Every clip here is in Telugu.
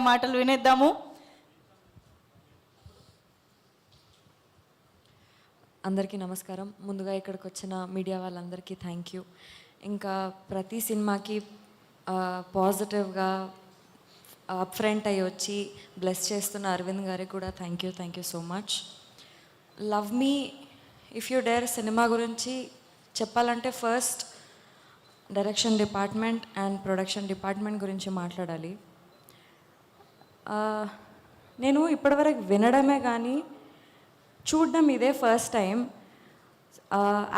మాటలు వినేద్దాము. అందరికీ నమస్కారం. ముందుగా ఇక్కడికి వచ్చిన మీడియా వాళ్ళందరికీ థ్యాంక్ యూ. ఇంకా ప్రతి సినిమాకి పాజిటివ్గా అప్ ఫ్రంట్ అయ్యి వచ్చి బ్లెస్ చేస్తున్న అరవింద్ గారికి కూడా thank you so much. Love me if you dare cinema గురించి చెప్పాలంటే first direction department and production department గురించి మాట్లాడాలి. నేను ఇప్పటివరకు వినడమే కానీ చూడడం ఇదే ఫస్ట్ టైం.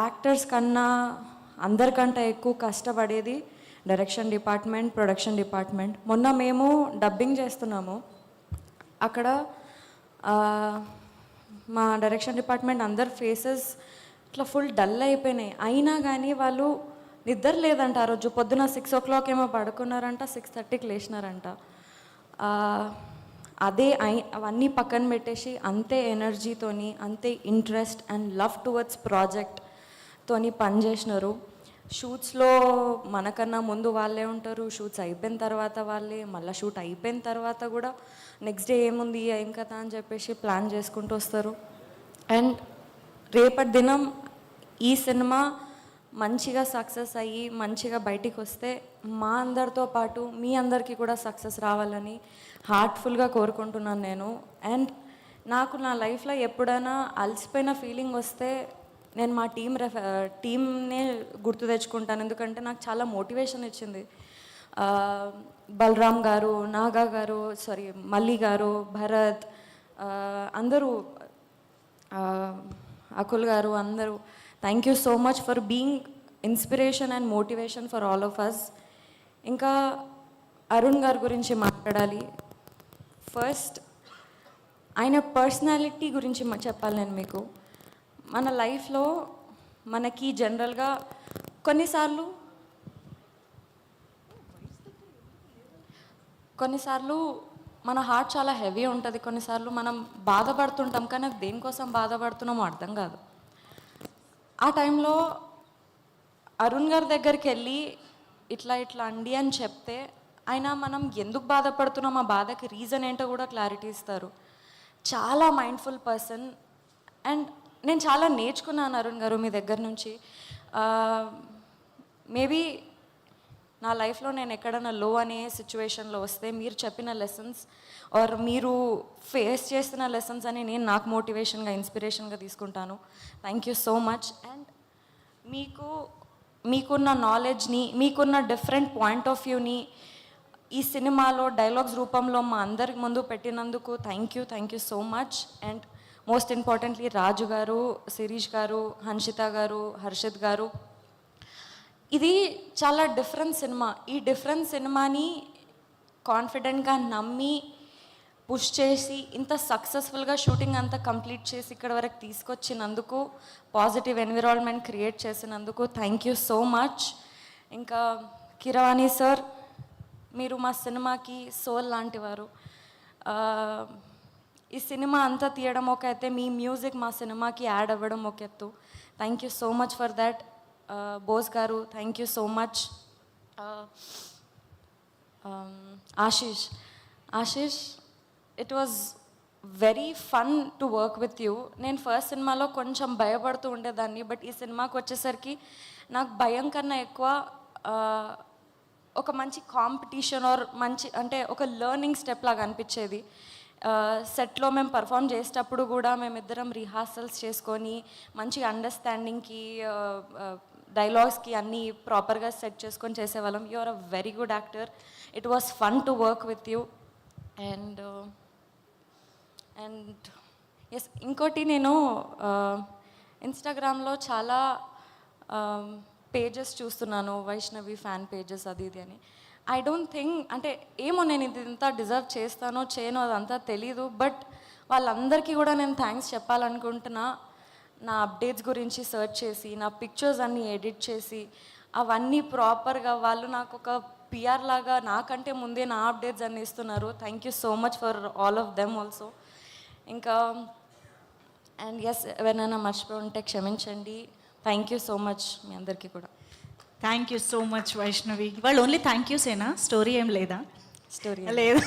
యాక్టర్స్ కన్నా అందరికంటే ఎక్కువ కష్టపడేది డైరెక్షన్ డిపార్ట్మెంట్, ప్రొడక్షన్ డిపార్ట్మెంట్. మొన్న మేము డబ్బింగ్ చేస్తున్నాము. అక్కడ మా డైరెక్షన్ డిపార్ట్మెంట్ అందరి ఫేసెస్ ఇట్లా ఫుల్ డల్ అయిపోయినాయి. అయినా కానీ వాళ్ళు నిద్ర లేదంట. ఆ రోజు పొద్దున 6 o'clock ఏమో పడుకున్నారంట, 6:30కి లేచినారంట. అవన్నీ పక్కన పెట్టేసి అంతే ఎనర్జీతోని, అంతే ఇంట్రెస్ట్ అండ్ లవ్ టువర్డ్స్ ప్రాజెక్ట్తోని పనిచేసినారు. షూట్స్లో మనకన్నా ముందు వాళ్ళే ఉంటారు, షూట్స్ అయిపోయిన తర్వాత వాళ్ళే, మళ్ళీ షూట్ అయిపోయిన తర్వాత కూడా నెక్స్ట్ డే ఏముంది ఏం కదా అని చెప్పేసి ప్లాన్ చేసుకుంటూ వస్తారు. అండ్ రేపటి దినం ఈ సినిమా మంచిగా సక్సెస్ అయ్యి మంచిగా బయటికి వస్తే మా అందరితో పాటు మీ అందరికీ కూడా సక్సెస్ రావాలని హార్ట్ఫుల్గా కోరుకుంటున్నాను నేను. అండ్ నాకు నా లైఫ్లో ఎప్పుడైనా అలసిపోయిన ఫీలింగ్ వస్తే నేను మా టీమ్నే గుర్తు తెచ్చుకుంటాను. ఎందుకంటే నాకు చాలా మోటివేషన్ ఇచ్చింది. బలరామ్ గారు, నాగా గారు, మల్లి గారు, భరత్, అందరూ, అకుల్ గారు, అందరూ thank you so much for being inspiration and motivation for all of us. ఇంకా అరుణ్ గారి గురించి మాట్లాడాలి. ఫస్ట్ ఆయన పర్సనాలిటీ గురించి చెప్పాలి నేను మీకు. మన లైఫ్లో మనకి జనరల్గా కొన్నిసార్లు మన హార్ట్ చాలా హెవీ ఉంటుంది. కొన్నిసార్లు మనం బాధపడుతుంటాం, కానీ దేనికోసం బాధపడుతున్నామో అర్థం కాదు. ఆ టైంలో అరుణ్ గారి దగ్గరికి వెళ్ళి ఇట్లా అండి అని చెప్తే ఆయన మనం ఎందుకు బాధపడుతున్నాం, ఆ బాధకి రీజన్ ఏంటో కూడా క్లారిటీ ఇస్తారు. చాలా మైండ్ఫుల్ పర్సన్. అండ్ నేను చాలా నేర్చుకున్నాను అరుణ్ గారు మీ దగ్గర నుంచి. మేబీ నా లైఫ్లో నేను ఎక్కడైనా లో అనే సిచ్యువేషన్లో వస్తే మీరు చెప్పిన లెసన్స్ ఆర్ మీరు ఫేస్ చేస్తున్న లెసన్స్ అని నేను నాకు మోటివేషన్గా, ఇన్స్పిరేషన్గా తీసుకుంటాను. Thank you so much. And మీకున్న నాలెడ్జ్ని, మీకున్న డిఫరెంట్ పాయింట్ ఆఫ్ వ్యూని ఈ సినిమాలో డైలాగ్స్ రూపంలో మా అందరి ముందు పెట్టినందుకు thank you so much. And most importantly Raju గారు, శిరీష్ గారు, హన్షిత గారు, హర్షిత్ గారు, ఇది చాలా డిఫరెంట్ సినిమా. ఈ డిఫరెంట్ సినిమాని కాన్ఫిడెంట్గా నమ్మి పుష్ చేసి ఇంత సక్సెస్ఫుల్గా షూటింగ్ అంతా కంప్లీట్ చేసి ఇక్కడ వరకు తీసుకొచ్చినందుకు, పాజిటివ్ ఎన్విరాన్మెంట్ క్రియేట్ చేసినందుకు థ్యాంక్ యూ సో మచ్. ఇంకా కిరవాణి సార్, మీరు మా సినిమాకి సోల్ లాంటివారు. ఈ సినిమా అంతా తీయడం ఒక అయితే, మీ మ్యూజిక్ మా సినిమాకి యాడ్ అవ్వడం ఒక ఎత్తు. Thank you so much for that. Bose గారు, thank you so much. Ashish, it was very fun to work with you. నేను ఫస్ట్ సినిమాలో కొంచెం భయపడుతూ ఉండేదాన్ని, బట్ ఈ సినిమాకి వచ్చేసరికి నాకు భయం కన్నా ఎక్కువ ఒక మంచి కాంపిటీషన్ ఆర్ మంచి అంటే ఒక లెర్నింగ్ స్టెప్ లాగా అనిపించేది. సెట్లో మేము పర్ఫామ్ చేసేటప్పుడు కూడా మేమిద్దరం రిహార్సల్స్ చేసుకొని మంచి అండర్స్టాండింగ్కి, డైలాగ్స్కి అన్నీ ప్రాపర్గా సెట్ చేసుకొని చేసేవాళ్ళం. You are a very good actor. It was fun to work with you. And yes, ఇంకోటి, నేను ఇన్స్టాగ్రామ్లో చాలా పేజెస్ చూస్తున్నాను, వైష్ణవి ఫ్యాన్ పేజెస్ అది ఇది అని. ఐ డోంట్ థింక్, అంటే ఏమో నేను ఇది ఇంత డిజర్వ్ చేస్తానో చేయనో అదంతా తెలీదు, బట్ వాళ్ళందరికీ కూడా నేను థ్యాంక్స్ చెప్పాలనుకుంటున్నా. నా అప్డేట్స్ గురించి సెర్చ్ చేసి, నా పిక్చర్స్ అన్నీ ఎడిట్ చేసి, అవన్నీ ప్రాపర్గా వాళ్ళు నాకు ఒక పిఆర్ లాగా నాకంటే ముందే నా అప్డేట్స్ అన్నీ ఇస్తున్నారు. Thank you so much for all of them also. ఇంకా అండ్ ఎస్, ఎవరైనా మర్చిపోయి ఉంటే క్షమించండి. థ్యాంక్ యూ సో మచ్ మీ అందరికీ కూడా. Thank you so much Vaishnavi. వాళ్ళు ఓన్లీ థ్యాంక్ యూసేనా, స్టోరీ ఏం లేదా? స్టోరీ లేదు.